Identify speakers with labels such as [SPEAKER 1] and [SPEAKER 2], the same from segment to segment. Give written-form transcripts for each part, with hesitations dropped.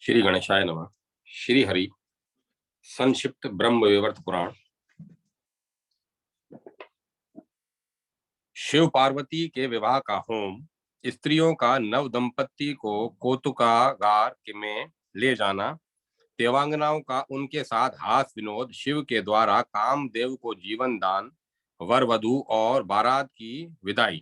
[SPEAKER 1] श्री गणेशाय नमः। श्री हरि संक्षिप्त ब्रह्म विवर्त पुराण। शिव पार्वती के विवाह का होम, स्त्रियों का नव दंपति को कौतुकागार में ले जाना, देवांगनाओं का उनके साथ हास विनोद, शिव के द्वारा कामदेव को जीवन दान, वर वधु और बारात की विदाई,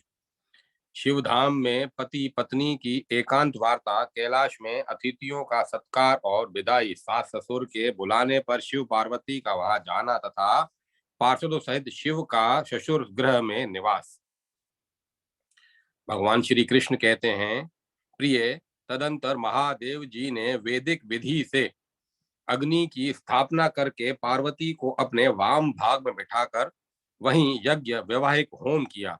[SPEAKER 1] शिवधाम में पति पत्नी की एकांत वार्ता, कैलाश में अतिथियों का सत्कार और विदाई, सास ससुर के बुलाने पर शिव पार्वती का वहां जाना तथा पार्षदों सहित शिव का ससुर गृह में निवास। भगवान श्री कृष्ण कहते हैं, प्रिय, तदंतर महादेव जी ने वैदिक विधि से अग्नि की स्थापना करके पार्वती को अपने वाम भाग में बिठाकर वहीं यज्ञ वैवाहिक होम किया।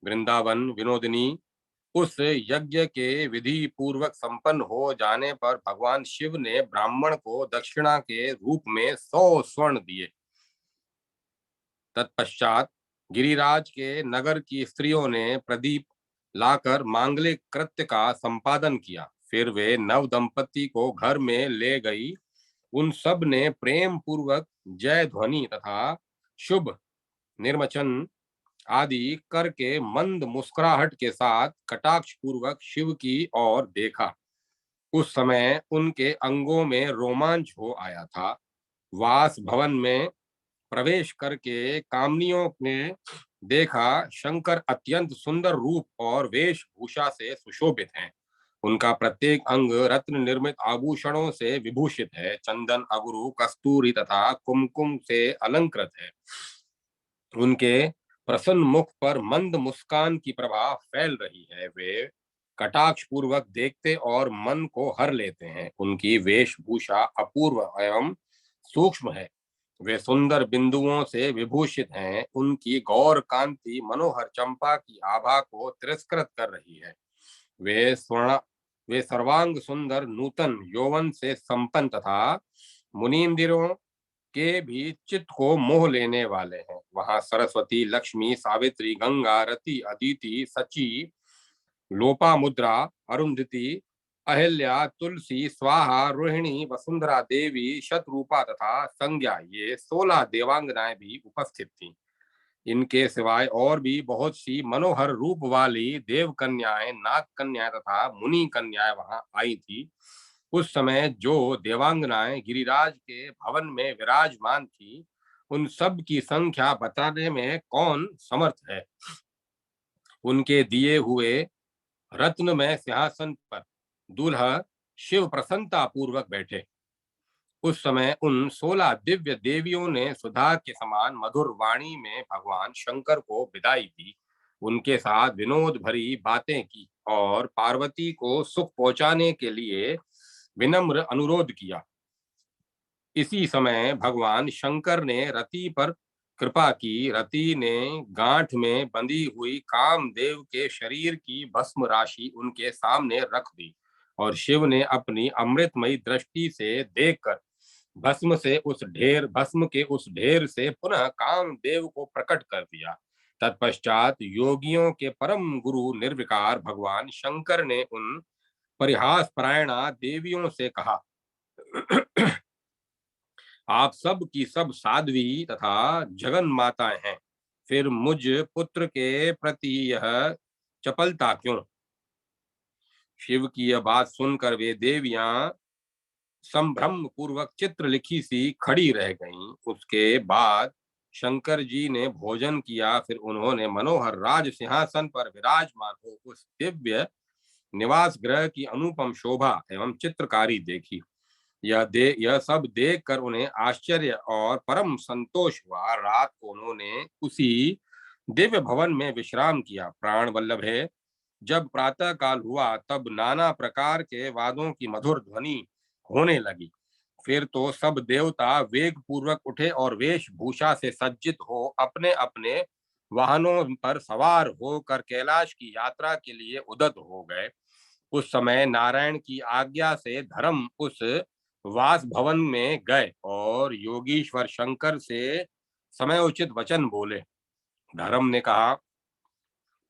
[SPEAKER 1] वृंदावन विनोदिनी उस यज्ञ के विधि पूर्वक संपन्न हो जाने पर भगवान शिव ने ब्राह्मण को दक्षिणा के रूप में 100 स्वर्ण दिए। तत्पश्चात गिरिराज के नगर की स्त्रियों ने प्रदीप लाकर मांगलिक कृत्य का संपादन किया। फिर वे नव दंपति को घर में ले गई। उन सब ने प्रेम पूर्वक जय ध्वनि तथा शुभ निर्मचन आदि करके मंद मुस्कुराहट के साथ कटाक्ष पूर्वक शिव की ओर देखा। उस समय उनके अंगों में रोमांच हो आया था। वास भवन में प्रवेश करके कामनियों ने देखा, शंकर अत्यंत सुंदर रूप और वेशभूषा से सुशोभित हैं। उनका प्रत्येक अंग रत्न निर्मित आभूषणों से विभूषित है, चंदन अगरू कस्तूरी तथा कुमकुम से अलंकृत है। उनके प्रसन्न मुख पर मंद मुस्कान की प्रभा फैल रही है। वे कटाक्ष पूर्वक देखते और मन को हर लेते हैं। उनकी वेशभूषा अपूर्व एवं सूक्ष्म है। वे सुंदर बिंदुओं से विभूषित हैं। उनकी गौर कांति मनोहर चंपा की आभा को तिरस्कृत कर रही है। वे स्वर्ण वे सर्वांग सुंदर नूतन यौवन से संपन्न तथा मुनींदिरों के भी चित्त को मोह लेने वाले हैं। वहां सरस्वती, लक्ष्मी, सावित्री, गंगा, रति, अदिति, सची, लोपामुद्रा, अरुंधति, अहिल्या, तुलसी, स्वाहा, रोहिणी, वसुंधरा देवी, शतरूपा तथा संज्ञा, ये 16 देवांगनाएं भी उपस्थित थीं। इनके सिवाय और भी बहुत सी मनोहर रूप वाली देव कन्याएं, नाग कन्याएं तथा मुनि कन्याएं वहां आई थी। उस समय जो देवांगनाएं गिरिराज के भवन में विराजमान थी, उन सब की संख्या बताने में कौन समर्थ है। उनके दिए हुए रत्नमय सिंहासन पर दूल्हा शिव प्रसन्नता पूर्वक बैठे। उस समय उन 16 दिव्य देवियों ने सुधा के समान मधुर वाणी में भगवान शंकर को विदाई दी। उनके साथ विनोद भरी बातें की और पार्वती को सुख पहुंचाने के लिए विनम्र अनुरोध किया। इसी समय भगवान शंकर ने रति पर कृपा की। रति ने गांठ में बंधी हुई कामदेव के शरीर की भस्म राशि उनके सामने रख दी और शिव ने अपनी अमृतमयी दृष्टि से देखकर भस्म के उस ढेर से पुनः कामदेव को प्रकट कर दिया। तत्पश्चात योगियों के परम गुरु निर्विकार भगवान शंकर ने उन परिहास परायणा देवियों से कहा, आप सब की सब साध्वी तथा जगन माताएं हैं, फिर मुझ पुत्र के प्रति यह चपलता क्यों। शिव की यह बात सुनकर वे देवियां संभ्रम पूर्वक चित्र लिखी सी खड़ी रह गईं। उसके बाद शंकर जी ने भोजन किया। फिर उन्होंने मनोहर राज सिंहासन पर विराजमान हो उस दिव्य निवास ग्रह की अनुपम शोभा एवं चित्रकारी देखी। यह सब देखकर उन्हें आश्चर्य और परम संतोष हुआ। रात को उन्होंने उसी दिव्य भवन में विश्राम किया। प्राण वल्लभ है, जब प्रातः काल हुआ तब नाना प्रकार के वाद्यों की मधुर ध्वनि होने लगी। फिर तो सब देवता वेग पूर्वक उठे और वेशभूषा से सज्जित हो अपने अपने वाहनों पर सवार होकर कैलाश की यात्रा के लिए उद्यत हो गए। उस समय नारायण की आज्ञा से धर्म उस वास भवन में गए और योगीश्वर शंकर से समयोचित वचन बोले। धर्म ने कहा,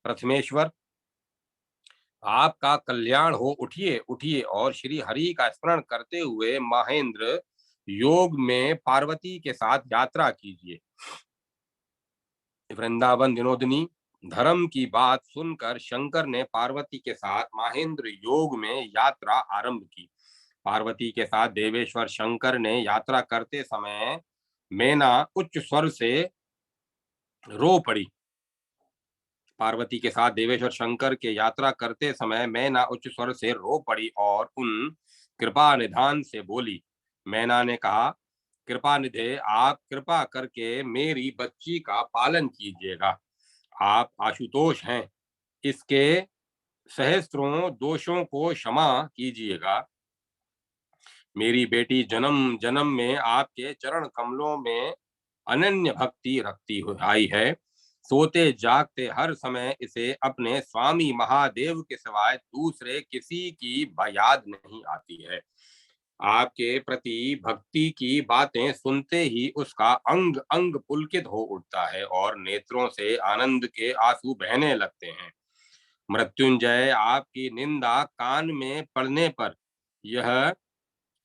[SPEAKER 1] प्रथमेश्वर, आपका कल्याण हो, उठिए उठिए और श्री हरि का स्मरण करते हुए महेंद्र योग में पार्वती के साथ यात्रा कीजिए। वृंदावन विनोदिनी। धर्म की बात सुनकर शंकर ने पार्वती के साथ महेंद्र योग में यात्रा आरंभ की। पार्वती के साथ देवेश्वर शंकर ने यात्रा करते समय मैना उच्च स्वर से रो पड़ी। पार्वती के साथ देवेश्वर शंकर के यात्रा करते समय मैना उच्च स्वर से रो पड़ी और उन कृपा निधान से बोली। मैना ने कहा, कृपा निधे, आप कृपा करके मेरी बच्ची का पालन कीजिएगा। आप आशुतोष हैं, इसके सहस्त्रों दोषों को क्षमा कीजिएगा। मेरी बेटी जन्म जन्म में आपके चरण कमलों में अनन्य भक्ति रखती आई है। सोते जागते हर समय इसे अपने स्वामी महादेव के सिवाय दूसरे किसी की याद नहीं आती है। आपके प्रति भक्ति की बातें सुनते ही उसका अंग अंग पुलकित हो उठता है और नेत्रों से आनंद के आंसू बहने लगते हैं। मृत्युंजय, आपकी निंदा कान में पड़ने पर यह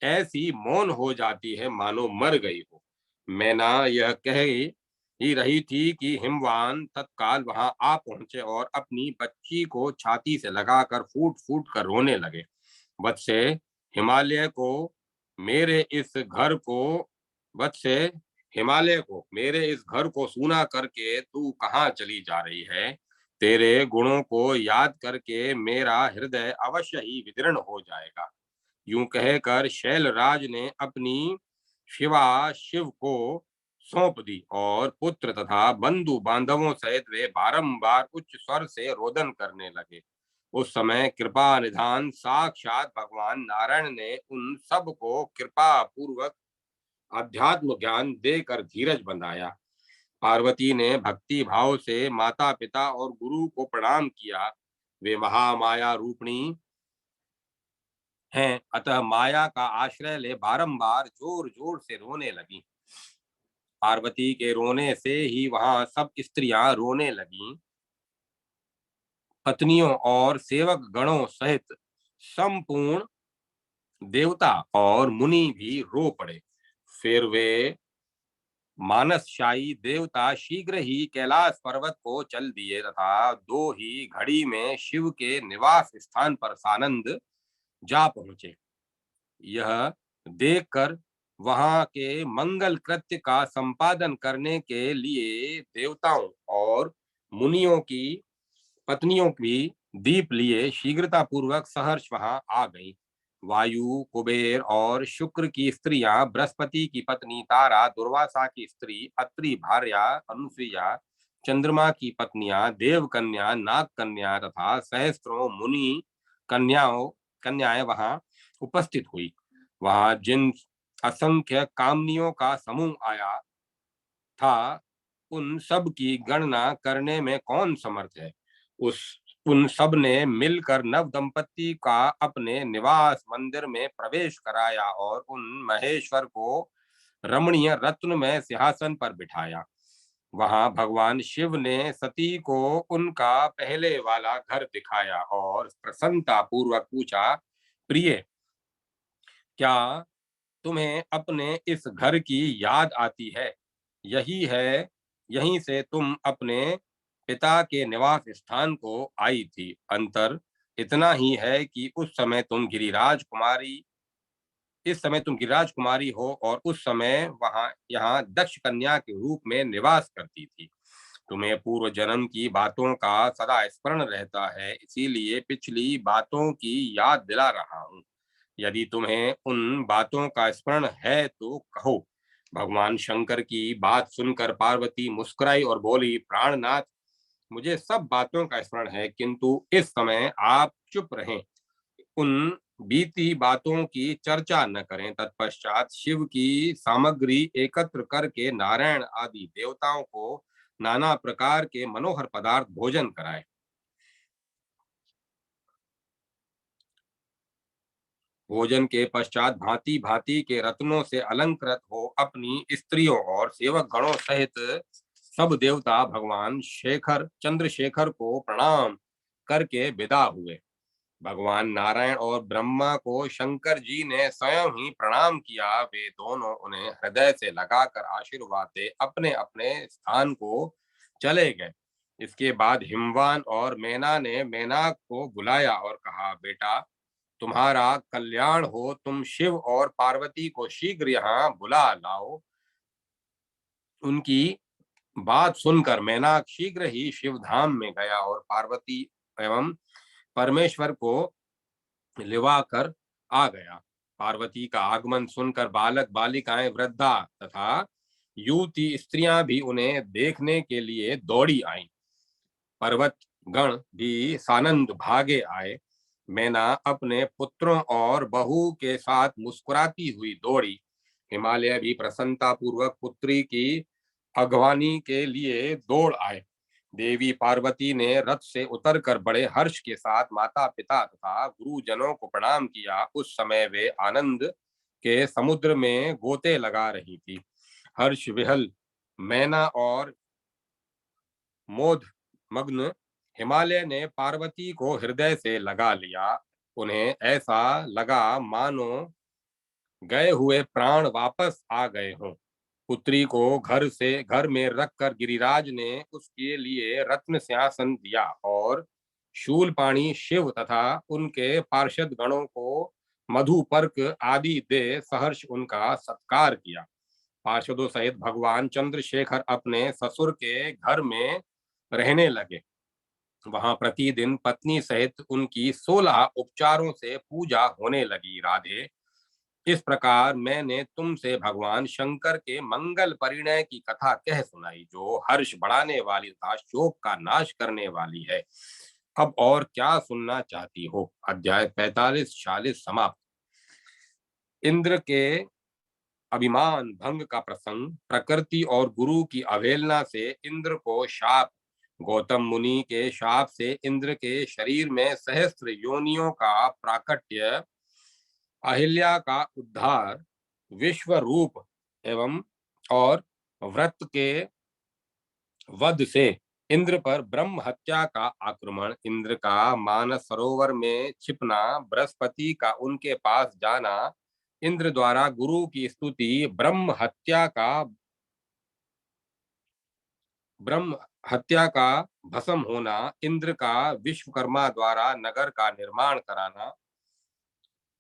[SPEAKER 1] ऐसी मौन हो जाती है मानो मर गई हो। मैना यह कह ही रही थी कि हिमवान तत्काल वहां आ पहुंचे और अपनी बच्ची को छाती से लगाकर फूट फूट कर रोने लगे। वत्से, हिमालय को मेरे इस घर को वत्से हिमालय को मेरे इस घर को सूना करके तू कहाँ चली जा रही है? तेरे गुणों को याद करके मेरा हृदय अवश्य ही विदीर्ण हो जाएगा। यूं कहकर शैलराज ने अपनी शिवा शिव को सौंप दी और पुत्र तथा बंधु बांधवों सहित वे बारंबार उच्च स्वर से रोदन करने लगे। उस समय कृपा निधान साक्षात भगवान नारायण ने उन सब को कृपा पूर्वक अध्यात्म ज्ञान देकर धीरज बंधाया। पार्वती ने भक्ति भाव से माता पिता और गुरु को प्रणाम किया। वे महामाया रूपिणी हैं, अतः माया का आश्रय ले बारंबार जोर जोर से रोने लगी। पार्वती के रोने से ही वहां सब स्त्रियां रोने लगीं। पत्नियों और सेवक गणों सहित संपूर्ण देवता और मुनि भी रो पड़े। फिर वे मानसशाही देवता शीघ्र ही कैलाश पर्वत को चल दिए तथा दो ही घड़ी में शिव के निवास स्थान पर सानंद जा पहुंचे। यह देखकर वहां के मंगल कृत्य का संपादन करने के लिए देवताओं और मुनियों की पत्नियों भी दीप लिए शीघ्रता पूर्वक सहर्ष वहां आ गई। वायु, कुबेर और शुक्र की स्त्रियां, बृहस्पति की पत्नी तारा, दुर्वासा की स्त्री अत्रि भार्या अनुसुईया, चंद्रमा की पत्नियां देवकन्या, नाग कन्या तथा सहस्त्रों मुनि कन्याएं वहां उपस्थित हुई। वहां जिन असंख्य कामनियों का समूह आया था, उन सब की गणना करने में कौन समर्थ है। उस उन सब ने मिलकर नव दंपति का अपने निवास मंदिर में प्रवेश कराया और उन महेश्वर को रमणीय रत्न में सिंहासन पर बिठाया। वहां भगवान शिव ने सती को उनका पहले वाला घर दिखाया और प्रसन्नता पूर्वक पूछा, प्रिय, क्या तुम्हें अपने इस घर की याद आती है? यही है, यहीं से तुम अपने पिता के निवास स्थान को आई थी। अंतर इतना ही है कि इस समय तुम गिरिराज कुमारी हो और उस समय वहां यहाँ दक्ष कन्या के रूप में निवास करती थी। तुम्हें पूर्व जन्म की बातों का सदा स्मरण रहता है, इसीलिए पिछली बातों की याद दिला रहा हूँ। यदि तुम्हें उन बातों का स्मरण है तो कहो। भगवान शंकर की बात सुनकर पार्वती मुस्कुराई और बोली, प्राणनाथ, मुझे सब बातों का स्मरण है, किंतु इस समय आप चुप रहें, उन बीती बातों की चर्चा न करें। तत्पश्चात शिव की सामग्री एकत्र करके नारायण आदि देवताओं को नाना प्रकार के मनोहर पदार्थ भोजन कराए। भोजन के पश्चात भांति भांति के रत्नों से अलंकृत हो अपनी स्त्रियों और सेवक गणों सहित सब देवता भगवान चंद्रशेखर को प्रणाम करके विदा हुए। भगवान नारायण और ब्रह्मा को शंकर जी ने स्वयं ही प्रणाम किया। वे दोनों उन्हें हृदय से लगाकर आशीर्वाद दे अपने अपने स्थान को चले गए। इसके बाद हिमवान और मैना ने मैनाक को बुलाया और कहा, बेटा, तुम्हारा कल्याण हो। तुम शिव और पार्वती को शीघ्र यहाँ बुला लाओ। उनकी बात सुनकर मैनाक शीघ्र ही शिव धाम में गया और पार्वती एवं परमेश्वर को लिवा कर आ गया। पार्वती का आगमन सुनकर बालक बालिकाएं, वृद्धा तथा युवती स्त्रियां भी उन्हें देखने के लिए दौड़ी आईं। पर्वत गण भी सानंद भागे आए। मैना अपने पुत्रों और बहू के साथ मुस्कुराती हुई दौड़ी। हिमालय भी प्रसन्नता पूर्वक पुत्री की अगवानी के लिए दौड़ आए। देवी पार्वती ने रथ से उतरकर बड़े हर्ष के साथ माता पिता तथा गुरुजनों को प्रणाम किया। उस समय वे आनंद के समुद्र में गोते लगा रही थी। हर्ष विहल मैना और मोद मग्न हिमालय ने पार्वती को हृदय से लगा लिया। उन्हें ऐसा लगा मानो गए हुए प्राण वापस आ गए हों। पुत्री को घर में रखकर गिरिराज ने उसके लिए रत्न सिंहासन दिया और शूलपाणी शिव तथा उनके पार्षद गणों को मधुपर्क आदि दे सहर्ष उनका सत्कार किया। पार्षदों सहित भगवान चंद्रशेखर अपने ससुर के घर में रहने लगे। वहां प्रतिदिन पत्नी सहित उनकी 16 उपचारों से पूजा होने लगी। राधे, इस प्रकार मैंने तुमसे भगवान शंकर के मंगल परिणय की कथा कह सुनाई, जो हर्ष बढ़ाने वाली तथा शोक का नाश करने वाली है। अब और क्या सुनना चाहती हो? अध्याय 45-46 समाप्त। इंद्र के अभिमान भंग का प्रसंग। प्रकृति और गुरु की अवहेलना से इंद्र को शाप। गौतम मुनि के शाप से इंद्र के शरीर में सहस्त्र योनियों का प्राकट्य। अहिल्या का उद्धार। विश्व रूप एवं और व्रत के वध से इंद्र पर ब्रह्म हत्या का आक्रमण। इंद्र का मानस सरोवर में छिपना। बृहस्पति का उनके पास जाना। इंद्र द्वारा गुरु की स्तुति। ब्रह्म हत्या का भस्म होना। इंद्र का विश्वकर्मा द्वारा नगर का निर्माण कराना।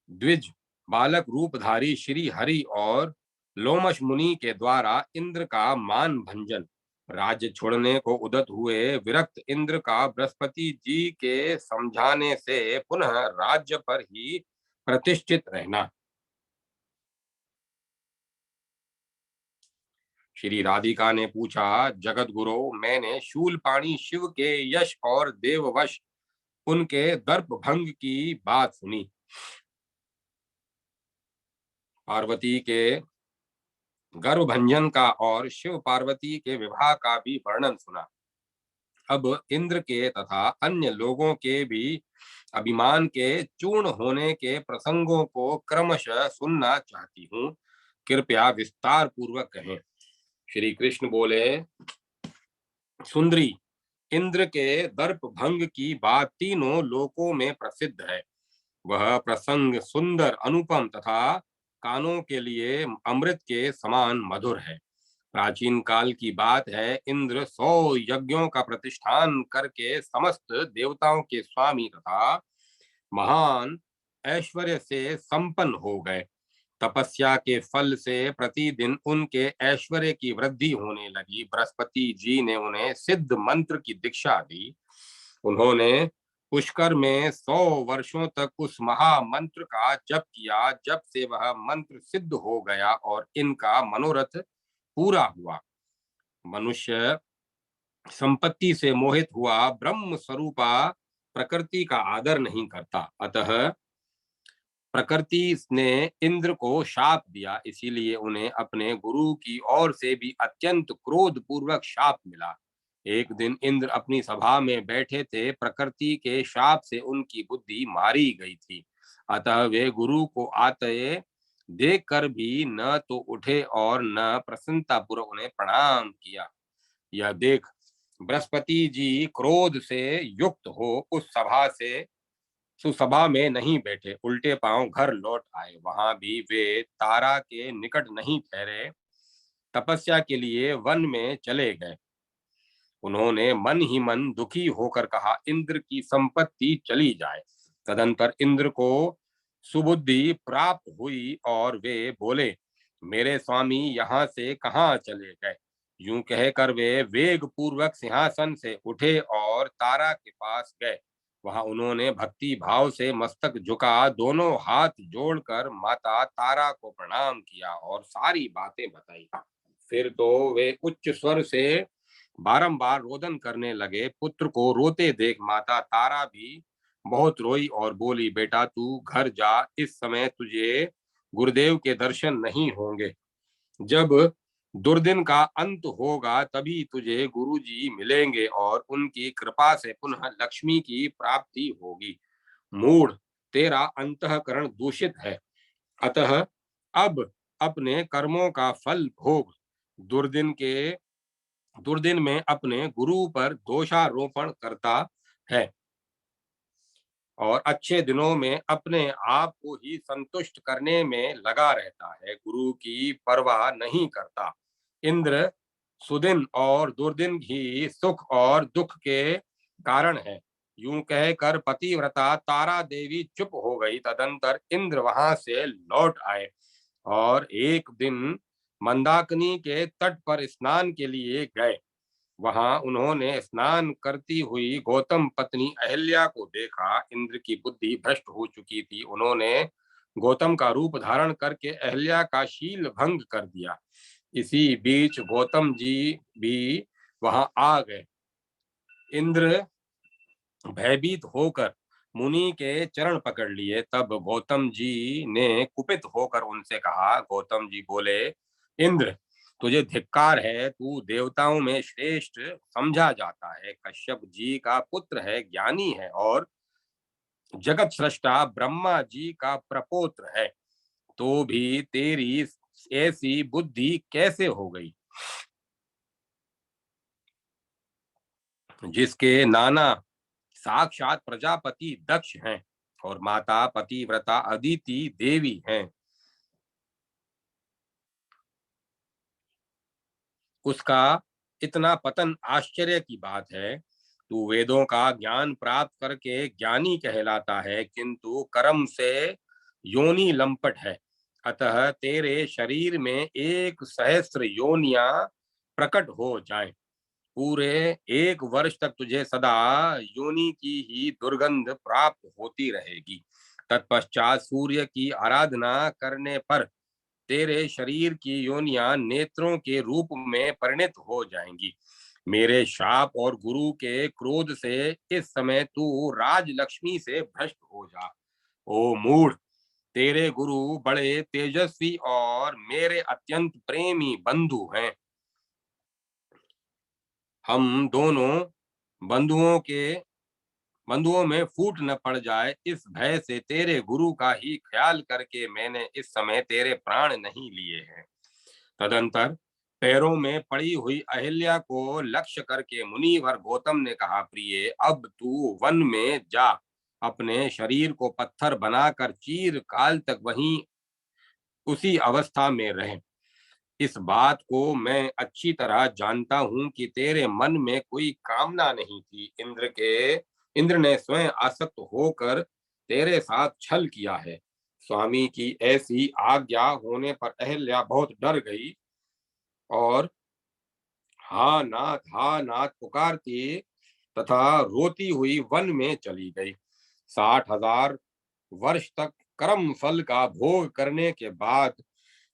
[SPEAKER 1] द्विज बालक रूपधारी श्री हरि और लोमश मुनि के द्वारा इंद्र का मान भंजन। राज्य छोड़ने को उद्यत हुए विरक्त इंद्र का बृहस्पति जी के समझाने से पुनः राज्य पर ही प्रतिष्ठित रहना। श्री राधिका ने पूछा, जगत गुरु, मैंने शूलपाणी शिव के यश और देववश उनके दर्प भंग की बात सुनी। पार्वती के गर्भभंजन का और शिव पार्वती के विवाह का भी वर्णन सुना। अब इंद्र के तथा अन्य लोगों के भी अभिमान के चूर्ण होने के प्रसंगों को क्रमशः सुनना चाहती हूँ। कृपया विस्तार पूर्वक कहें। श्री कृष्ण बोले, सुंदरी, इंद्र के दर्प भंग की बात तीनों लोकों में प्रसिद्ध है। वह प्रसंग सुंदर, अनुपम तथा कानों के लिए अमृत के समान मधुर है। प्राचीन काल की बात है। इंद्र 100 यज्ञों का प्रतिष्ठान करके समस्त देवताओं के स्वामी तथा महान ऐश्वर्य से संपन्न हो गए। तपस्या के फल से प्रतिदिन उनके ऐश्वर्य की वृद्धि होने लगी। बृहस्पति जी ने उन्हें सिद्ध मंत्र की दीक्षा दी। उन्होंने पुष्कर में 100 वर्षों तक उस महामंत्र का जप किया। जब से वह मंत्र सिद्ध हो गया और इनका मनोरथ पूरा हुआ। मनुष्य संपत्ति से मोहित हुआ ब्रह्म स्वरूपा प्रकृति का आदर नहीं करता। अतः प्रकृति ने इंद्र को शाप दिया। इसीलिए उन्हें अपने गुरु की ओर से भी अत्यंत क्रोध पूर्वक शाप मिला। एक दिन इंद्र अपनी सभा में बैठे थे। प्रकृति के शाप से उनकी बुद्धि मारी गई थी। अतः वे गुरु को आते देख कर भी न तो उठे और न प्रसन्नता पूर्वक उन्हें प्रणाम किया। यह देख बृहस्पति जी क्रोध से युक्त हो उस सभा से सुसभा में नहीं बैठे, उल्टे पांव घर लौट आए। वहां भी वे तारा के निकट नहीं ठहरे, तपस्या के लिए वन में चले गए। उन्होंने मन ही मन दुखी होकर कहा, इंद्र की संपत्ति चली जाए। तदंतर इंद्र को सुबुद्धि प्राप्त हुई और वे बोले, मेरे स्वामी यहाँ से कहाँ चले गए। यूं कहकर वे वेग पूर्वक सिंहासन से उठे और तारा के पास गए। वहां उन्होंने भक्ति भाव से मस्तक झुका, दोनों हाथ जोड़कर माता तारा को प्रणाम किया और सारी बातें बताई। फिर तो वे उच्च स्वर से बारंबार रोदन करने लगे। पुत्र को रोते देख माता तारा भी बहुत रोई और बोली, बेटा तू घर जा, इस समय तुझे गुरुदेव के दर्शन नहीं होंगे। जब दुर्दिन का अंत होगा तभी तुझे गुरुजी मिलेंगे और उनकी कृपा से पुनः लक्ष्मी की प्राप्ति होगी। मूढ़, तेरा अंतःकरण दूषित है, अतः अब अपने कर्मों का फल भोग। दुर्दिन के दुर्दिन में अपने गुरु पर दोषारोपण करता है और अच्छे दिनों में अपने आप को ही संतुष्ट करने में लगा रहता है, गुरु की परवाह नहीं करता। इंद्र सुदिन और दुर्दिन ही सुख और दुख के कारण है। यूं कहकर पतिव्रता तारा देवी चुप हो गई। तदंतर इंद्र वहां से लौट आए और एक दिन मंदाकिनी के तट पर स्नान के लिए गए। वहां उन्होंने स्नान करती हुई गौतम पत्नी अहिल्या को देखा। इंद्र की बुद्धि भ्रष्ट हो चुकी थी। उन्होंने गौतम का रूप धारण करके अहिल्या का शील भंग कर दिया। इसी बीच गौतम जी भी वहां आ गए। इंद्र भयभीत होकर मुनि के चरण पकड़ लिए। तब गौतम जी ने कुपित होकर उनसे कहा, गौतम जी बोले, इंद्र तुझे धिक्कार है, तू देवताओं में श्रेष्ठ समझा जाता है, कश्यप जी का पुत्र है, ज्ञानी है और जगत सृष्टा ब्रह्मा जी का प्रपोत्र है, तो भी तेरी ऐसी बुद्धि कैसे हो गई। जिसके नाना साक्षात प्रजापति दक्ष हैं और माता पतिव्रता अदिति देवी हैं, उसका इतना पतन आश्चर्य की बात है। तू वेदों का ज्ञान प्राप्त करके ज्ञानी कहलाता है, किंतु कर्म से योनि लंपट है। अतः तेरे शरीर में 1 सहस्त्र योनियां प्रकट हो जाएं। पूरे 1 वर्ष तक तुझे सदा योनि की ही दुर्गंध प्राप्त होती रहेगी। तत्पश्चात सूर्य की आराधना करने पर तेरे शरीर की योनियां नेत्रों के रूप में परिणित हो जाएंगी। मेरे शाप और गुरु के क्रोध से इस समय तू राजलक्ष्मी से भ्रष्ट हो जा। ओ मूढ़, तेरे गुरु बड़े तेजस्वी और मेरे अत्यंत प्रेमी बंधु हैं। हम दोनों बंधुओं के बंधुओं में फूट न पड़ जाए, इस भय से तेरे गुरु का ही ख्याल करके मैंने इस समय तेरे प्राण नहीं लिए हैं। तदंतर पैरों में पड़ी हुई अहिल्या को लक्ष्य करके मुनिवर गौतम ने कहा, प्रिय अब तू वन में जा, अपने शरीर को पत्थर बनाकर चीर काल तक वहीं उसी अवस्था में रहे। इस बात को मैं अच्छी तरह जानता हूं कि तेरे मन में कोई कामना नहीं थी। इंद्र ने स्वयं आसक्त होकर तेरे साथ छल किया है। स्वामी की ऐसी आज्ञा होने पर अहिल्या बहुत डर गई और हा नाथ पुकारती तथा रोती हुई वन में चली गई। 60,000 वर्ष तक कर्म फल का भोग करने के बाद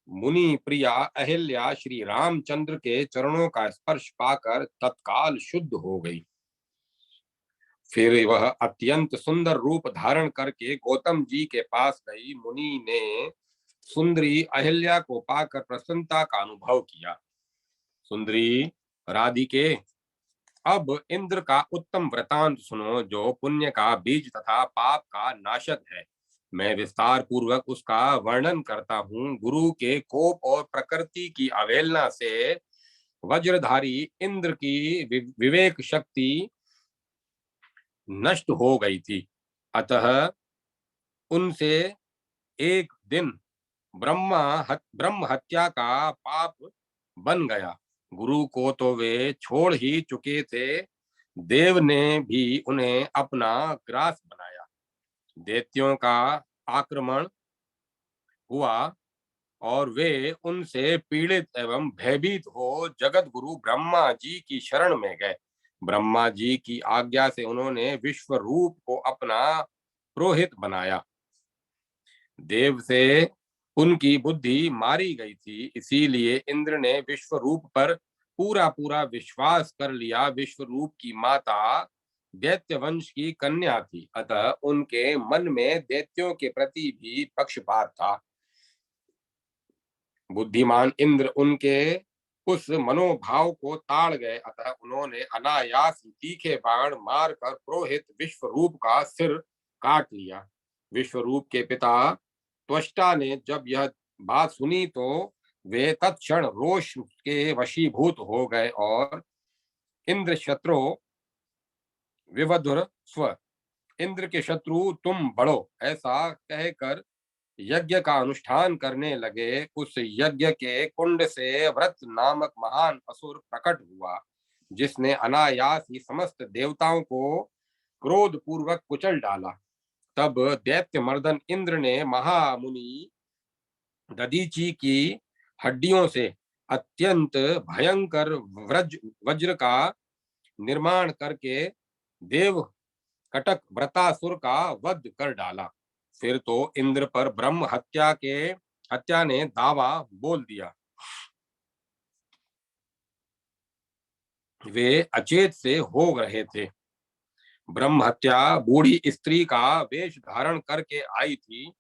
[SPEAKER 1] मुनि प्रिया अहिल्या श्री रामचंद्र के चरणों का स्पर्श पाकर तत्काल शुद्ध हो गई। फिर वह अत्यंत सुंदर रूप धारण करके गौतम जी के पास गई। मुनि ने सुंदरी अहिल्या को पाकर प्रसन्नता का अनुभव किया। सुंदरी राधिके, अब इंद्र का उत्तम वृतांत सुनो, जो पुण्य का बीज तथा पाप का नाशक है। मैं विस्तार पूर्वक उसका वर्णन करता हूँ। गुरु के कोप और प्रकृति की अवहेलना से वज्रधारी इंद्र की विवेक शक्ति नष्ट हो गई थी। अतः उनसे एक दिन ब्रह्म हत्या का पाप बन गया। गुरु को तो वे छोड़ ही चुके थे, देव ने भी उन्हें अपना ग्रास बनाया। दैत्यों का आक्रमण हुआ और वे उनसे पीड़ित एवं भयभीत हो जगत गुरु ब्रह्मा जी की शरण में गए। ब्रह्मा जी की आज्ञा से उन्होंने विश्व रूप को अपना पुरोहित बनाया। देव से उनकी बुद्धि मारी गई थी, इसीलिए इंद्र ने विश्व रूप पर पूरा पूरा विश्वास कर लिया। विश्व रूप की माता दैत्य वंश की कन्या थी, अतः उनके मन में दैत्यों के प्रति भी पक्षपात था। बुद्धिमान इंद्र उनके उस मनोभाव को ताड़ गए, अतः उन्होंने अनायास तीखे बाण मारकर पुरोहित विश्वरूप का सिर काट लिया। विश्वरूप के पिता त्वष्टा ने जब यह बात सुनी तो वे तत्क्षण रोष के वशीभूत हो गए और इंद्र शत्रु विवधुर स्व, इंद्र के शत्रु तुम बढ़ो, ऐसा कहकर यज्ञ का अनुष्ठान करने लगे। उस यज्ञ के कुंड से व्रत नामक महान असुर प्रकट हुआ, जिसने अनायास ही समस्त देवताओं को क्रोध पूर्वक कुचल डाला। तब दैत्य मर्दन इंद्र ने महामुनि दधीची की हड्डियों से अत्यंत भयंकर वज्र का निर्माण करके देव कटक व्रतासुर का वध कर डाला। फिर तो इंद्र पर ब्रह्म हत्या ने दावा बोल दिया। वे अचेत से हो रहे थे। ब्रह्म हत्या बूढ़ी स्त्री का वेश धारण करके आई थी।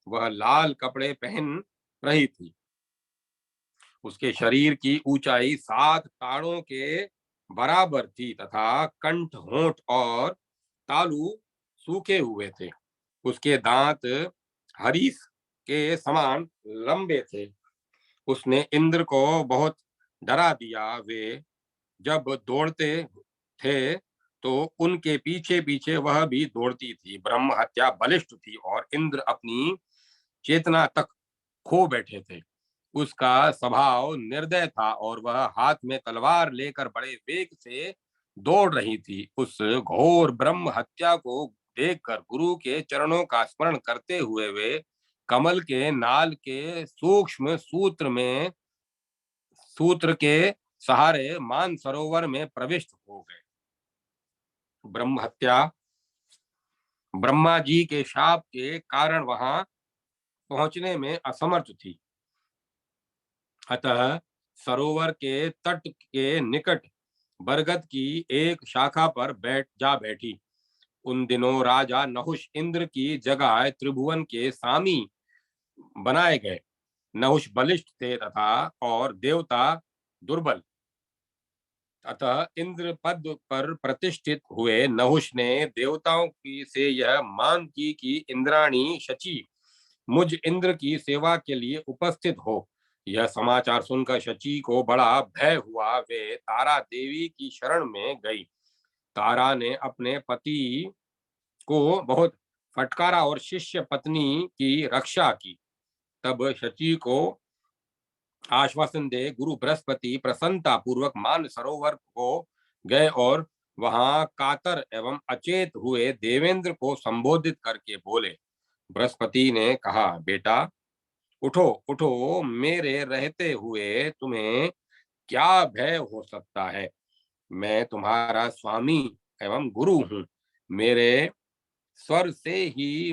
[SPEAKER 1] वह लाल कपड़े पहन रही थी। उसके शरीर की ऊंचाई 7 ताड़ों के बराबर थी तथा कंठ, होंठ और तालू सूखे हुए थे। उसके दांत हरीश के समान लंबे थे। उसने इंद्र को बहुत डरा दिया। वे जब दौड़ते थे तो उनके पीछे पीछे वह भी दौड़ती थी। ब्रह्म हत्या बलिष्ठ थी और इंद्र अपनी चेतना तक खो बैठे थे। उसका स्वभाव निर्दय था और वह हाथ में तलवार लेकर बड़े वेग से दौड़ रही थी। उस घोर ब्रह्म हत्या को देखकर गुरु के चरणों का स्मरण करते हुए वे कमल के नाल के सूक्ष्म सूत्र के सहारे मान सरोवर में प्रविष्ट हो गए। ब्रह्म हत्या ब्रह्मा जी के शाप के कारण वहां पहुंचने में असमर्थ थी, अतः सरोवर के तट के निकट बरगद की एक शाखा पर बैठी। उन दिनों राजा नहुष इंद्र की जगह त्रिभुवन के स्वामी बनाए गए। नहुष बलिष्ठ थे तथा और देवता दुर्बल, अतः इंद्र पद पर प्रतिष्ठित हुए। नहुष ने देवताओं की से यह मांग की कि इंद्राणी शची मुझ इंद्र की सेवा के लिए उपस्थित हो। यह समाचार सुनकर शची को बड़ा भय हुआ। वे तारा देवी की शरण में गई। तारा ने अपने पति को बहुत फटकारा और शिष्य पत्नी की रक्षा की। तब शची को आश्वासन दे गुरु बृहस्पति प्रसन्नता पूर्वक मान सरोवर को गए और वहां कातर एवं अचेत हुए देवेंद्र को संबोधित करके बोले। बृहस्पति ने कहा, बेटा उठो उठो, मेरे रहते हुए तुम्हें क्या भय हो सकता है। मैं तुम्हारा स्वामी एवं गुरु हूँ। मेरे स्वर से ही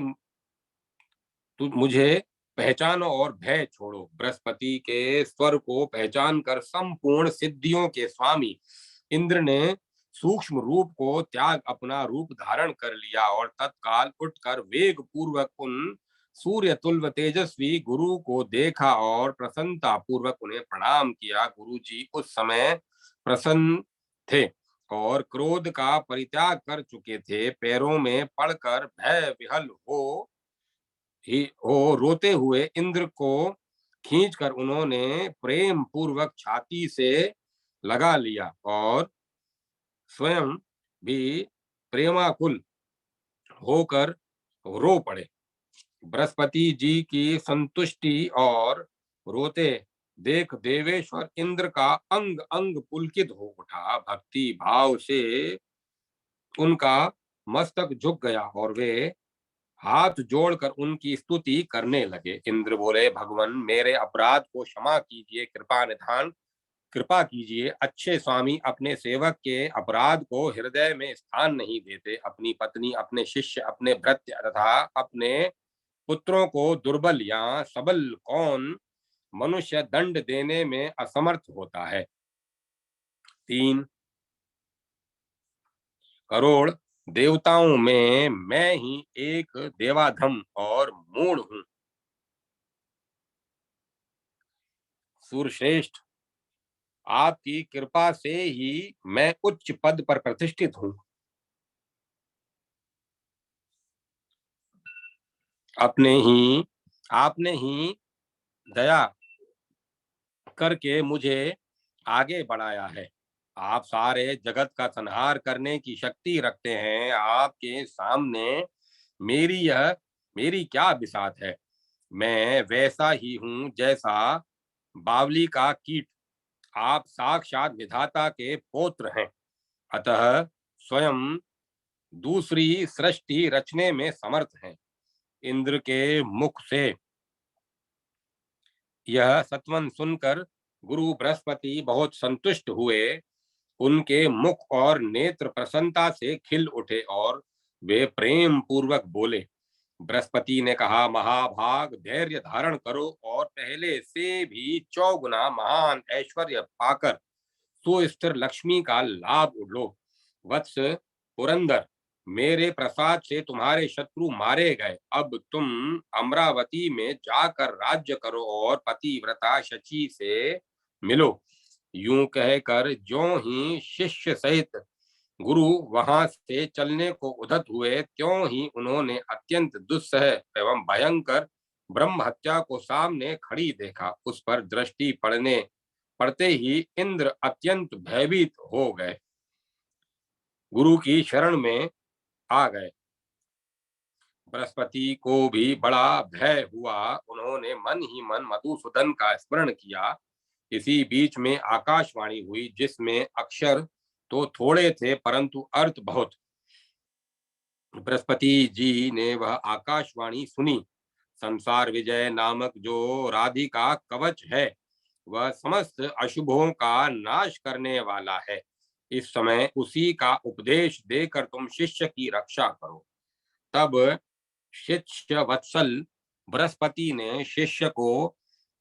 [SPEAKER 1] तुम मुझे पहचानो और भय छोड़ो। बृहस्पति के स्वर को पहचान कर संपूर्ण सिद्धियों के स्वामी इंद्र ने सूक्ष्म रूप को त्याग अपना रूप धारण कर लिया और तत्काल उठकर वेग पूर्वक उन सूर्य तुल्य तेजस्वी गुरु को देखा और प्रसन्नता पूर्वक उन्हें प्रणाम किया। गुरु जी उस समय प्रसन्न थे और क्रोध का परित्याग कर चुके थे। पैरों में पड़कर भय विहल हो रोते हुए इंद्र को खींचकर उन्होंने प्रेम पूर्वक छाती से लगा लिया और स्वयं भी प्रेमाकुल होकर रो पड़े। बृहस्पति जी की संतुष्टि और रोते देख देवेश्वर इंद्र का अंग अंग पुलकित हो उठा। भक्ति भाव से उनका मस्तक झुक गया और वे हाथ जोड़कर उनकी स्तुति करने लगे। इंद्र बोले, भगवान मेरे अपराध को क्षमा कीजिए, कृपा निधान कृपा कीजिए। अच्छे स्वामी अपने सेवक के अपराध को हृदय में स्थान नहीं देते। अपनी पत्नी, अपने शिष्य, अपने भृत्य तथा अपने पुत्रों को दुर्बल या सबल कौन मनुष्य दंड देने में असमर्थ होता है। 3 करोड़ देवताओं में मैं ही एक देवाधम और मूढ़ हूँ। सूरश्रेष्ठ, आपकी कृपा से ही मैं उच्च पद पर प्रतिष्ठित हूँ। आपने ही दया करके मुझे आगे बढ़ाया है। आप सारे जगत का संहार करने की शक्ति रखते हैं। आपके सामने मेरी यह मेरी क्या बिसात है। मैं वैसा ही हूँ जैसा बावली का कीट। आप साक्षात विधाता के पौत्र हैं, अतः स्वयं दूसरी सृष्टि रचने में समर्थ हैं। इंद्र के मुख से यह सत्वन सुनकर गुरु बृहस्पति बहुत संतुष्ट हुए। उनके मुख और नेत्र प्रसन्नता से खिल उठे और वे प्रेम पूर्वक बोले। बृहस्पति ने कहा, महाभाग धैर्य धारण करो और पहले से भी चौगुना महान ऐश्वर्य पाकर सुस्थिर लक्ष्मी का लाभ लो। वत्स पुरंदर, मेरे प्रसाद से तुम्हारे शत्रु मारे गए। अब तुम अमरावती में जाकर राज्य करो और पतिव्रता शची से मिलो। यूं कहकर ज्यों ही शिष्य सहित गुरु वहां से चलने को उद्यत हुए, त्यों ही उन्होंने अत्यंत दुस्सह एवं भयंकर ब्रह्म हत्या को सामने खड़ी देखा। उस पर दृष्टि पड़ते ही इंद्र अत्यंत भयभीत हो गए, गुरु की शरण में आ गए। बृहस्पति को भी बड़ा भय हुआ। उन्होंने मन ही मन मधुसूदन का स्मरण किया। इसी बीच में आकाशवाणी हुई, जिसमें अक्षर तो थोड़े थे परंतु अर्थ बहुत। बृहस्पति जी ने वह आकाशवाणी सुनी। संसार विजय नामक जो राधिका कवच है, वह समस्त अशुभों का नाश करने वाला है। इस समय उसी का उपदेश देकर तुम शिष्य की रक्षा करो। तब शिष्य वत्सल बृहस्पति ने शिष्य को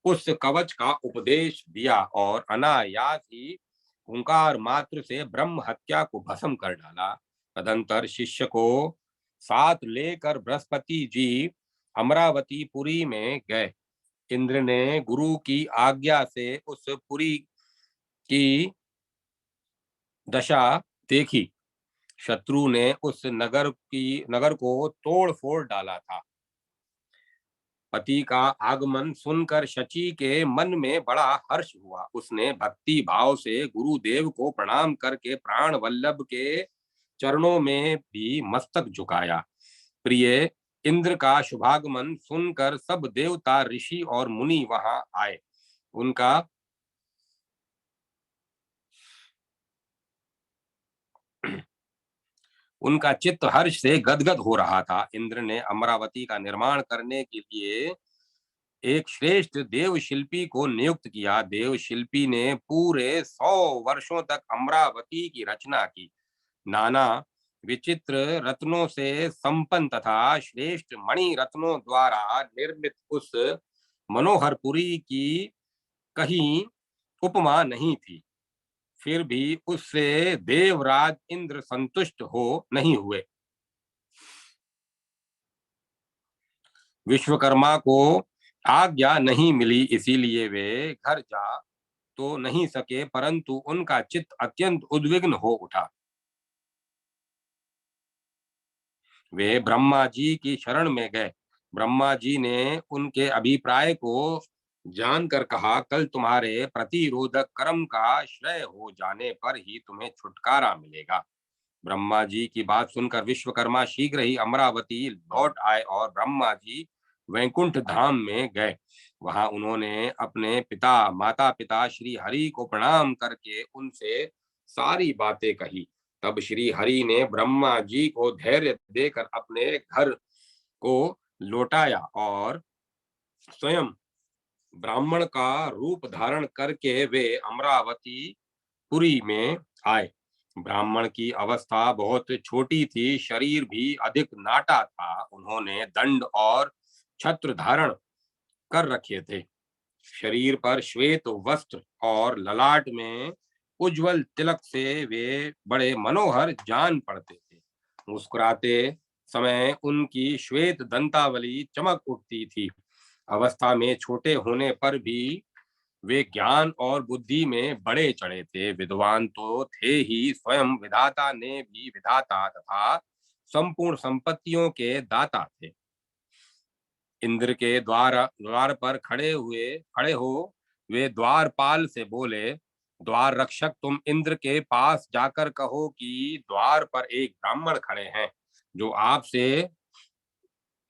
[SPEAKER 1] उस कवच का उपदेश दिया और अनायास ही ओंकार मात्र से ब्रह्म हत्या को भस्म कर डाला। तदंतर शिष्य को साथ लेकर बृहस्पति जी अमरावती पुरी में गए। इंद्र ने गुरु की आज्ञा से उस पुरी की दशा देखी। शत्रु ने उस नगर को तोड़ फोड़ डाला था। पति का आगमन सुनकर शची के मन में बड़ा हर्ष हुआ। उसने भक्ति भाव से गुरुदेव को प्रणाम करके प्राण वल्लभ के चरणों में भी मस्तक झुकाया। प्रिय, इंद्र का शुभागमन सुनकर सब देवता, ऋषि और मुनि वहां आए। उनका उनका चित्त हर्ष से गदगद हो रहा था। इंद्र ने अमरावती का निर्माण करने के लिए एक श्रेष्ठ देव शिल्पी को नियुक्त किया। देव शिल्पी ने पूरे 100 वर्षों तक अमरावती की रचना की। नाना विचित्र रत्नों से संपन्न तथा श्रेष्ठ मणि रत्नों द्वारा निर्मित उस मनोहरपुरी की कहीं उपमा नहीं थी। फिर भी उससे देवराज इंद्र संतुष्ट हो नहीं हुए। विश्वकर्मा को आज्ञा नहीं मिली, इसीलिए वे घर जा तो नहीं सके, परंतु उनका चित्त अत्यंत उद्विग्न हो उठा। वे ब्रह्मा जी की शरण में गए। ब्रह्मा जी ने उनके अभिप्राय को जानकर कहा, कल तुम्हारे प्रतिरोधक कर्म का श्रेय हो जाने पर ही तुम्हें छुटकारा मिलेगा। ब्रह्मा जी की बात सुनकर विश्वकर्मा शीघ्र ही अमरावती लौट आए और ब्रह्मा जी वैकुंठ धाम में गए। वहां उन्होंने अपने पिता माता पिता श्री हरि को प्रणाम करके उनसे सारी बातें कही। तब श्री हरि ने ब्रह्मा जी को धैर्य देकर अपने घर को लौटाया और स्वयं ब्राह्मण का रूप धारण करके वे अमरावती पुरी में आए। ब्राह्मण की अवस्था बहुत छोटी थी, शरीर भी अधिक नाटा था। उन्होंने दंड और छत्र धारण कर रखे थे। शरीर पर श्वेत वस्त्र और ललाट में उज्जवल तिलक से वे बड़े मनोहर जान पड़ते थे। मुस्कुराते समय उनकी श्वेत दंतावली चमक उठती थी। अवस्था में छोटे होने पर भी वे ज्ञान और बुद्धि में बड़े चढ़े थे। विद्वान तो थे ही, स्वयं विधाता ने भी विधाता तथा संपूर्ण संपत्तियों के दाता थे। इंद्र के द्वार पर खड़े हो वे द्वारपाल से बोले, द्वार रक्षक, तुम इंद्र के पास जाकर कहो कि द्वार पर एक ब्राह्मण खड़े हैं जो आपसे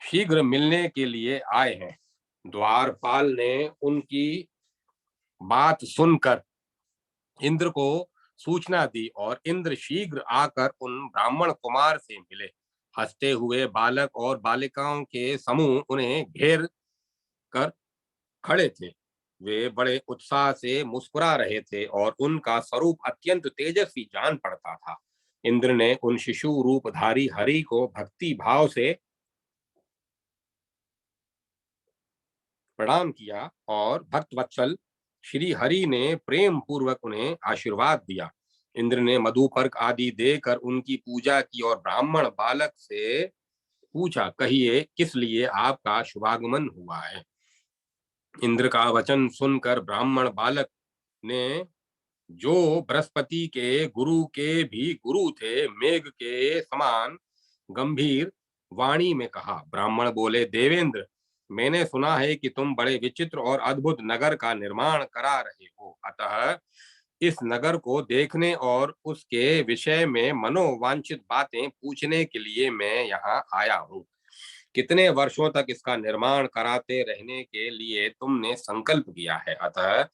[SPEAKER 1] शीघ्र मिलने के लिए आए हैं। द्वारपाल ने उनकी बात सुनकर इंद्र को सूचना दी और इंद्र शीघ्र आकर उन ब्राह्मण कुमार से मिले। हंसते हुए बालक और बालिकाओं के समूह उन्हें घेर कर खड़े थे। वे बड़े उत्साह से मुस्कुरा रहे थे और उनका स्वरूप अत्यंत तेजस्वी जान पड़ता था। इंद्र ने उन शिशु रूपधारी हरि को भक्ति भाव से प्रणाम किया और भक्त वत्सल श्री हरि ने प्रेम पूर्वक उन्हें आशीर्वाद दिया। इंद्र ने मधुपर्क आदि देकर उनकी पूजा की और ब्राह्मण बालक से पूछा, कहिए किस लिए आपका शुभागमन हुआ है। इंद्र का वचन सुनकर ब्राह्मण बालक ने, जो बृहस्पति के गुरु के भी गुरु थे, मेघ के समान गंभीर वाणी में कहा। ब्राह्मण बोले, देवेंद्र, मैंने सुना है कि तुम बड़े विचित्र और अद्भुत नगर का निर्माण करा रहे हो। अतः इस नगर को देखने और उसके विषय में मनोवांछित बातें पूछने के लिए मैं यहाँ आया हूँ। कितने वर्षों तक इसका निर्माण कराते रहने के लिए तुमने संकल्प किया है? अतः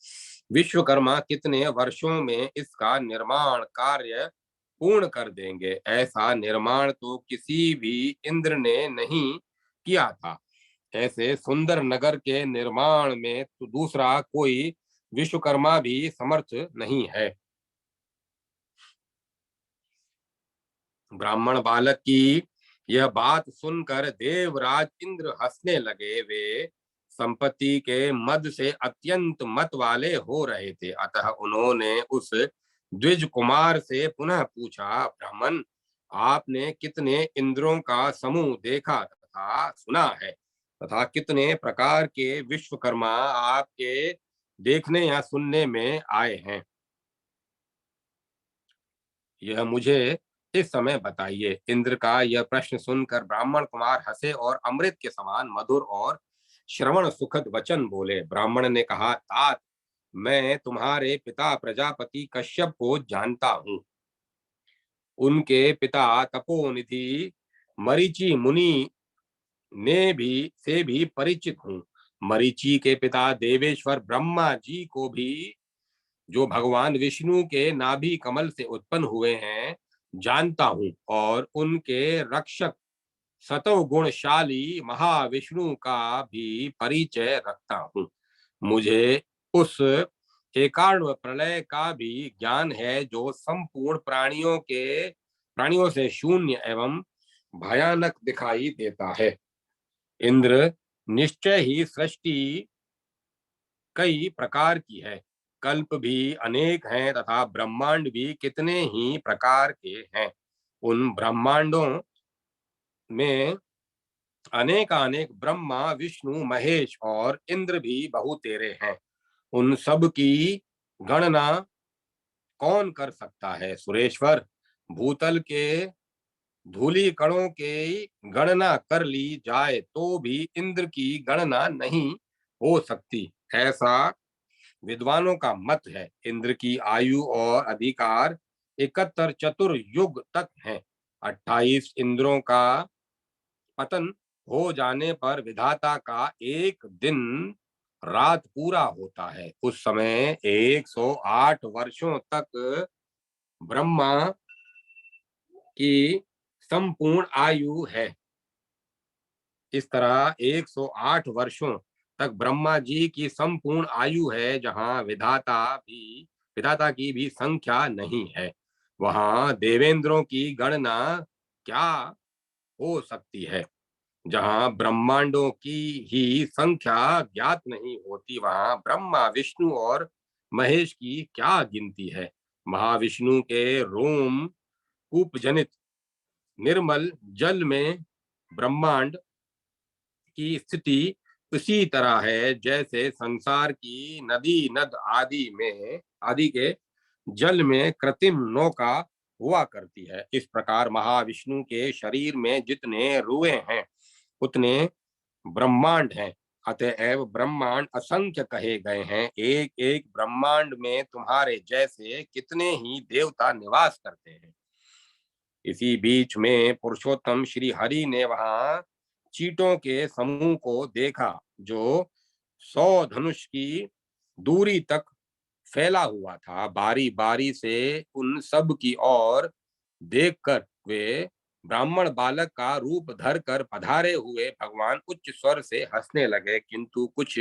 [SPEAKER 1] विश्वकर्मा कितने वर्षों में इसका निर्माण कार्य पूर्ण कर देंगे? ऐसा निर्माण तो किसी भी इंद्र ने नहीं किया था। ऐसे सुंदर नगर के निर्माण में तो दूसरा कोई विश्वकर्मा भी समर्थ नहीं है। ब्राह्मण बालक की यह बात सुनकर देवराज इंद्र हंसने लगे। वे संपत्ति के मद से अत्यंत मत वाले हो रहे थे। अतः उन्होंने उस द्विज कुमार से पुनः पूछा, ब्राह्मण, आपने कितने इंद्रों का समूह देखा तथा सुना है तथा कितने प्रकार के विश्वकर्मा आपके देखने या सुनने में आए हैं? यह मुझे इस समय बताइए। इंद्र का यह प्रश्न सुनकर ब्राह्मण कुमार हंसे और अमृत के समान मधुर और श्रवण सुखद वचन बोले। ब्राह्मण ने कहा, तात, मैं तुम्हारे पिता प्रजापति कश्यप को जानता हूँ। उनके पिता तपोनिधि मरीचि मुनि ने भी परिचित हूँ। मरीचि के पिता देवेश्वर ब्रह्मा जी को भी, जो भगवान विष्णु के नाभि कमल से उत्पन्न हुए हैं, जानता हूं और उनके रक्षक सतो गुणशाली महाविष्णु का भी परिचय रखता हूं। मुझे उस एकाण्व प्रलय का भी ज्ञान है जो संपूर्ण प्राणियों से शून्य एवं भयानक दिखाई देता है। इंद्र, निश्चय ही सृष्टि कई प्रकार की है, कल्प भी अनेक हैं तथा ब्रह्मांड भी कितने ही प्रकार के हैं। उन ब्रह्मांडों में अनेकानेक ब्रह्मा विष्णु महेश और इंद्र भी बहुतेरे हैं। उन सब की गणना कौन कर सकता है सुरेश्वर? भूतल के धूलि कणों की गणना कर ली जाए तो भी इंद्र की गणना नहीं हो सकती, ऐसा विद्वानों का मत है। इंद्र की आयु और अधिकार 71 चतुर्युग तक हैं। 28 इंद्रों का पतन हो जाने पर विधाता का एक दिन रात पूरा होता है। उस समय 108 वर्षों तक ब्रह्मा की संपूर्ण आयु है। इस तरह 108 वर्षों तक ब्रह्मा जी की संपूर्ण आयु है, जहां विधाता की भी संख्या नहीं है। वहां देवेंद्रों की गणना क्या हो सकती है? जहां ब्रह्मांडों की ही संख्या ज्ञात नहीं होती, वहां ब्रह्मा विष्णु और महेश की क्या गिनती है? महाविष्णु के रोम कूप जनित निर्मल जल में ब्रह्मांड की स्थिति उसी तरह है जैसे संसार की नदी नद आदि के जल में कृत्रिम नौका हुआ करती है। इस प्रकार महाविष्णु के शरीर में जितने रुए हैं उतने ब्रह्मांड हैं। अतएव ब्रह्मांड असंख्य कहे गए हैं। एक एक ब्रह्मांड में तुम्हारे जैसे कितने ही देवता निवास करते हैं। इसी बीच में पुरुषोत्तम श्री हरि ने वहां चींटों के समूह को देखा, जो 100 धनुष की दूरी तक फैला हुआ था। बारी बारी से उन सब की ओर देखकर वे ब्राह्मण बालक का रूप धर कर पधारे हुए भगवान उच्च स्वर से हंसने लगे, किंतु कुछ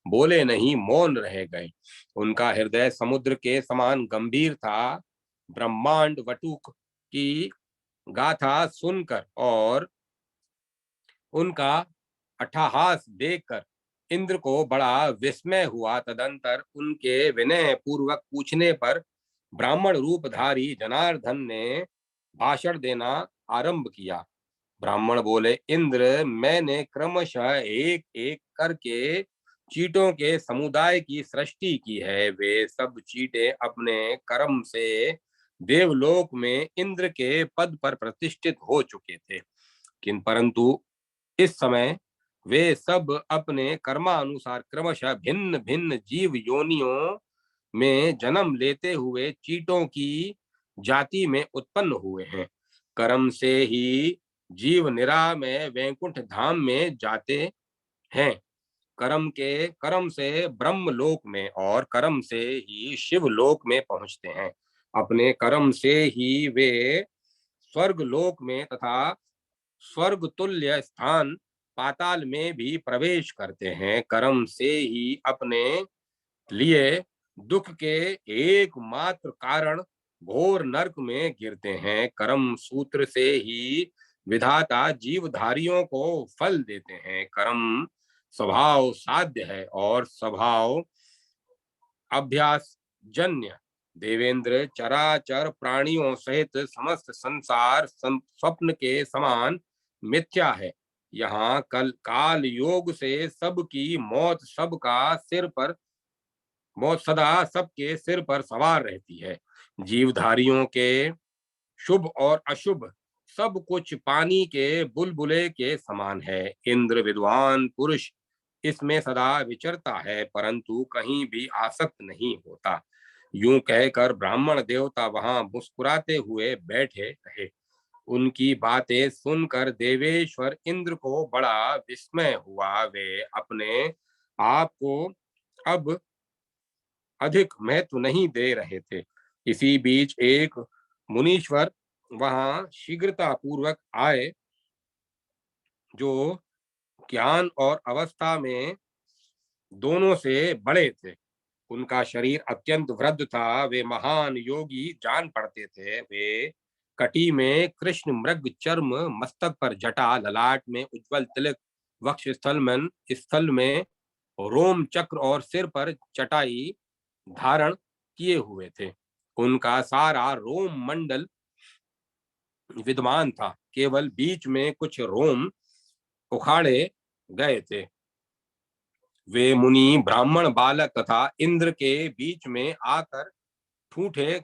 [SPEAKER 1] बोले नहीं, मौन रह गए। उनका हृदय समुद्र के समान गंभीर था। ब्रह्मांड वटुक की गाथा सुनकर और उनका अट्टहास देखकर इंद्र को बड़ा विस्मय हुआ। तदंतर उनके विनय पूर्वक पूछने पर ब्राह्मण रूपधारी जनार्दन ने भाषण देना आरंभ किया। ब्राह्मण बोले, इंद्र, मैंने क्रमशः एक एक करके चींटों के समुदाय की सृष्टि की है। वे सब चींटे अपने कर्म से देवलोक में इंद्र के पद पर प्रतिष्ठित हो चुके थे, परंतु इस समय वे सब अपने कर्मानुसार क्रमशः भिन्न भिन्न जीव योनियों में जन्म लेते हुए चींटों की जाति में उत्पन्न हुए हैं। कर्म से ही जीव निरा में वैकुंठ धाम में जाते हैं। कर्म से ब्रह्म लोक में और कर्म से ही शिव लोक में पहुंचते हैं। अपने कर्म से ही वे स्वर्ग लोक में तथा स्वर्ग तुल्य स्थान पाताल में भी प्रवेश करते हैं। कर्म से ही अपने लिए दुख के एकमात्र कारण घोर नरक में गिरते हैं। कर्म सूत्र से ही विधाता जीवधारियों को फल देते हैं। कर्म स्वभाव साध्य है और स्वभाव अभ्यास जन्य। देवेंद्र, चराचर प्राणियों सहित समस्त संसार स्वप्न के समान मिथ्या है। यहाँ कल काल योग से सबकी मौत सदा सबके सिर पर सवार रहती है। जीवधारियों के शुभ और अशुभ सब कुछ पानी के बुलबुले के समान है। इंद्र विद्वान पुरुष इसमें सदा विचरता है, परंतु कहीं भी आसक्त नहीं होता। यूं कहकर ब्राह्मण देवता वहां मुस्कुराते हुए बैठे रहे। उनकी बातें सुनकर देवेश्वर इंद्र को बड़ा विस्मय हुआ। वे अपने आप को अब अधिक महत्व नहीं दे रहे थे। इसी बीच एक मुनीश्वर वहां शीघ्रता पूर्वक आए, जो ज्ञान और अवस्था में दोनों से बड़े थे। उनका शरीर अत्यंत वृद्ध था। वे महान योगी जान पड़ते थे। वे कटी में कृष्ण मृग चर्म, मस्तक पर जटा, ललाट में उज्जवल तिलक, वक्ष स्थल में रोम चक्र और सिर पर चटाई धारण किए हुए थे। उनका सारा रोम मंडल विद्यमान था, केवल बीच में कुछ रोम उखाड़े गए थे। वे मुनि ब्राह्मण बालक तथा इंद्र के बीच में आकर ठूठे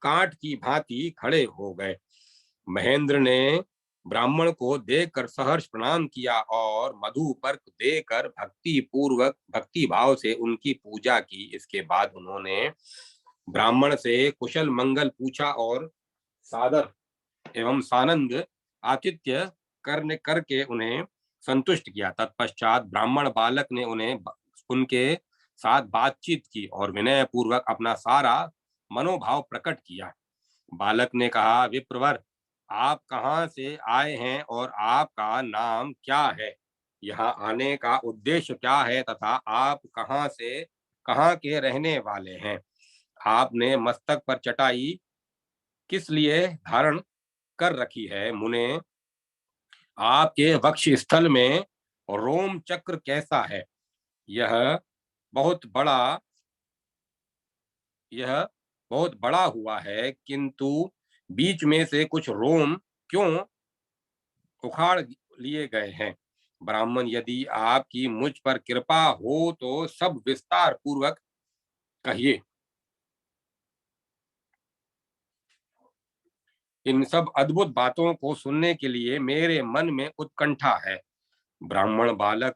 [SPEAKER 1] कांट की भांति खड़े हो गए। महेंद्र ने ब्राह्मण को देखकर सहर्ष प्रणाम किया और मधुपर्क देकर भक्ति भाव से उनकी पूजा की। इसके बाद उन्होंने ब्राह्मण से कुशल मंगल पूछा और सादर एवं सानंद आतिथ्य करने करके उन्हें संतुष्ट किया। तत्पश्चात ब्राह्मण बालक ने उनके साथ बातचीत की और विनय पूर्वक अपना सारा मनोभाव प्रकट किया। बालक ने कहा, विप्रवर, आप कहाँ से आए हैं और आपका नाम क्या है? यहाँ आने का उद्देश्य क्या है तथा आप कहाँ के रहने वाले हैं? आपने मस्तक पर चटाई किस लिए धारण कर रखी है? मुने, आपके वक्ष स्थल में रोम चक्र कैसा है? यह बहुत बड़ा यह बहुत बड़ा हुआ है, किंतु बीच में से कुछ रोम क्यों उखाड़ लिए गए हैं? ब्राह्मण, यदि आपकी मुझ पर कृपा हो तो सब विस्तार पूर्वक कहिए। इन सब अद्भुत बातों को सुनने के लिए मेरे मन में उत्कंठा है। ब्राह्मण बालक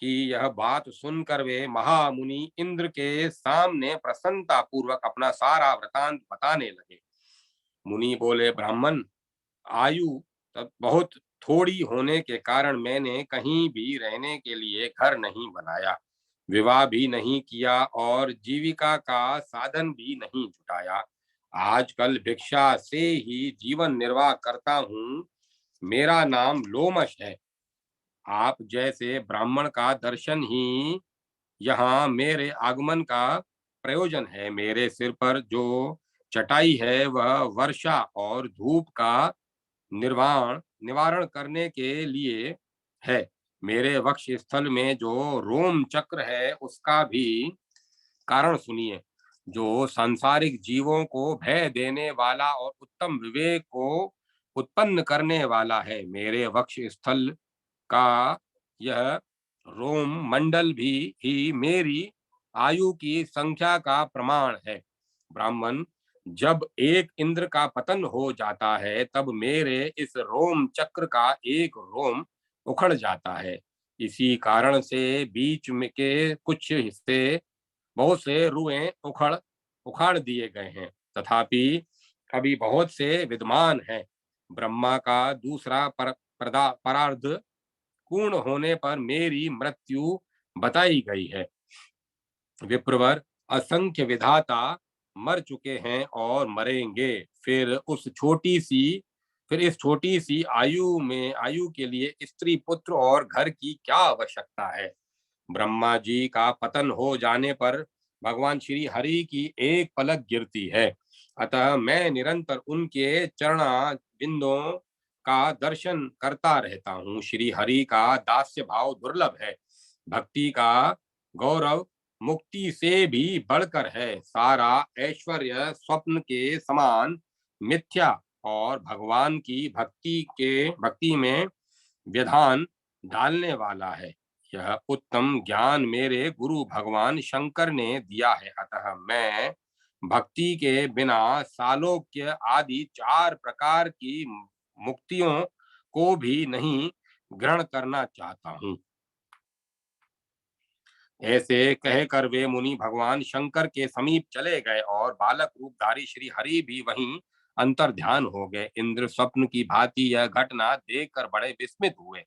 [SPEAKER 1] की यह बात सुनकर वे महामुनि इंद्र के सामने प्रसन्नता पूर्वक अपना सारा वृतांत बताने लगे। मुनि बोले, ब्राह्मण, आयु तब बहुत थोड़ी होने के कारण मैंने कहीं भी रहने के लिए घर नहीं बनाया, विवाह भी नहीं किया और जीविका का साधन भी नहीं जुटाया। आजकल भिक्षा से ही जीवन निर्वाह करता हूँ। मेरा नाम लोमश है। आप जैसे ब्राह्मण का दर्शन ही यहाँ मेरे आगमन का प्रयोजन है। मेरे सिर पर जो चटाई है वह वर्षा और धूप का निर्वाण निवारण करने के लिए है। मेरे वक्ष स्थल में जो रोम चक्र है उसका भी कारण सुनिए। जो सांसारिक जीवों को भय देने वाला और उत्तम विवेक को उत्पन्न करने वाला है। मेरे वक्ष स्थल का यह रोम मंडल भी ही मेरी आयु की संख्या का प्रमाण है। ब्राह्मण, जब एक इंद्र का पतन हो जाता है तब मेरे इस रोम चक्र का एक रोम उखड़ जाता है। इसी कारण से बीच में के कुछ हिस्से, बहुत से रुएं उखाड़ दिए गए हैं, तथापि अभी बहुत से विद्यमान हैं। ब्रह्मा का दूसरा परार्ध पूर्ण होने पर मेरी मृत्यु बताई गई है। विप्रवर, असंख्य विधाता मर चुके हैं और मरेंगे। फिर इस छोटी सी आयु के लिए स्त्री पुत्र और घर की क्या आवश्यकता है? ब्रह्मा जी का पतन हो जाने पर भगवान श्री हरि की एक पलक गिरती है, अतः मैं निरंतर उनके चरणा बिंदों का दर्शन करता रहता हूँ। श्री हरि का दास्य भाव दुर्लभ है। भक्ति का गौरव मुक्ति से भी बढ़कर है। सारा ऐश्वर्य स्वप्न के समान मिथ्या और भगवान की भक्ति में व्यधान डालने वाला है। यह उत्तम ज्ञान मेरे गुरु भगवान शंकर ने दिया है, अतः मैं भक्ति के बिना सालोक्य आदि 4 प्रकार की मुक्तियों को भी नहीं ग्रहण करना चाहता हूँ। ऐसे कहकर वे मुनि भगवान शंकर के समीप चले गए और बालक रूपधारी श्री हरि भी वहीं अंतर ध्यान हो गए। इंद्र स्वप्न की भांति यह घटना देखकर बड़े विस्मित हुए।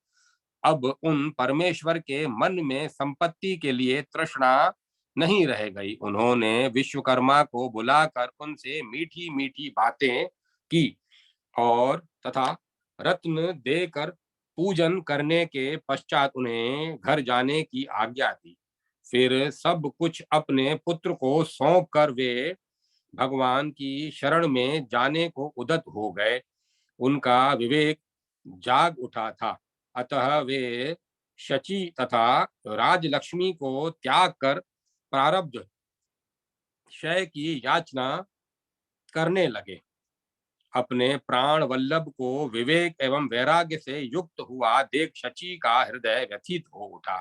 [SPEAKER 1] अब उन परमेश्वर के मन में संपत्ति के लिए तृष्णा नहीं रह गई। उन्होंने विश्वकर्मा को बुलाकर उनसे मीठी मीठी बातें की और तथा रत्न देकर पूजन करने के पश्चात उन्हें घर जाने की आज्ञा दी। फिर सब कुछ अपने पुत्र को सौंप कर वे भगवान की शरण में जाने को उद्यत हो गए। उनका विवेक जाग उठा था, अतः वे शची तथा राजलक्ष्मी को त्याग कर प्रारब्ध क्षय की याचना करने लगे। अपने प्राण वल्लभ को विवेक एवं वैराग्य से युक्त हुआ देख शची का हृदय व्यथित हो उठा।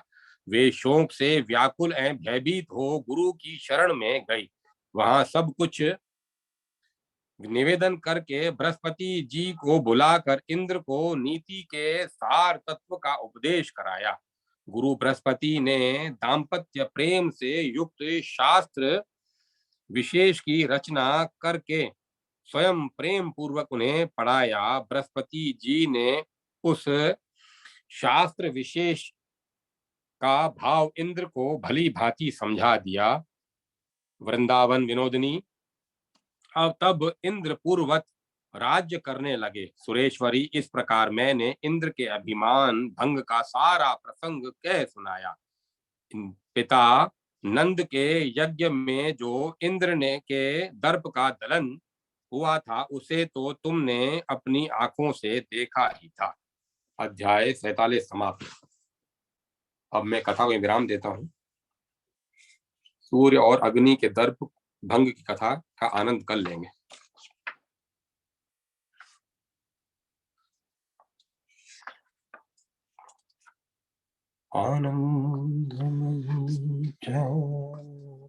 [SPEAKER 1] वे शोक से व्याकुल एवं भयभीत हो गुरु की शरण में गई। वहां सब कुछ निवेदन करके बृहस्पति जी को बुलाकर इंद्र को नीति के सार तत्व का उपदेश कराया। गुरु बृहस्पति ने दाम्पत्य प्रेम से युक्त शास्त्र विशेष की रचना करके स्वयं प्रेम पूर्वक उन्हें पढ़ाया। बृहस्पति जी ने उस शास्त्र विशेष का भाव इंद्र को भली भांति समझा दिया। वृंदावन विनोदनी। अब तब इंद्र पूर्ववत राज्य करने लगे। सुरेश्वरी, इस प्रकार मैंने इंद्र के अभिमान भंग का सारा प्रसंग कह सुनाया। पिता नंद के यज्ञ में जो इंद्र ने के दर्प का दलन हुआ था, उसे तो तुमने अपनी आंखों से देखा ही था। अध्याय 47 समाप्त। अब मैं कथा को विराम देता हूँ। सूर्य और अग्नि के दर्प भंग की कथा का आनंद कर लेंगे। आनंदमयी चैतन्यमयी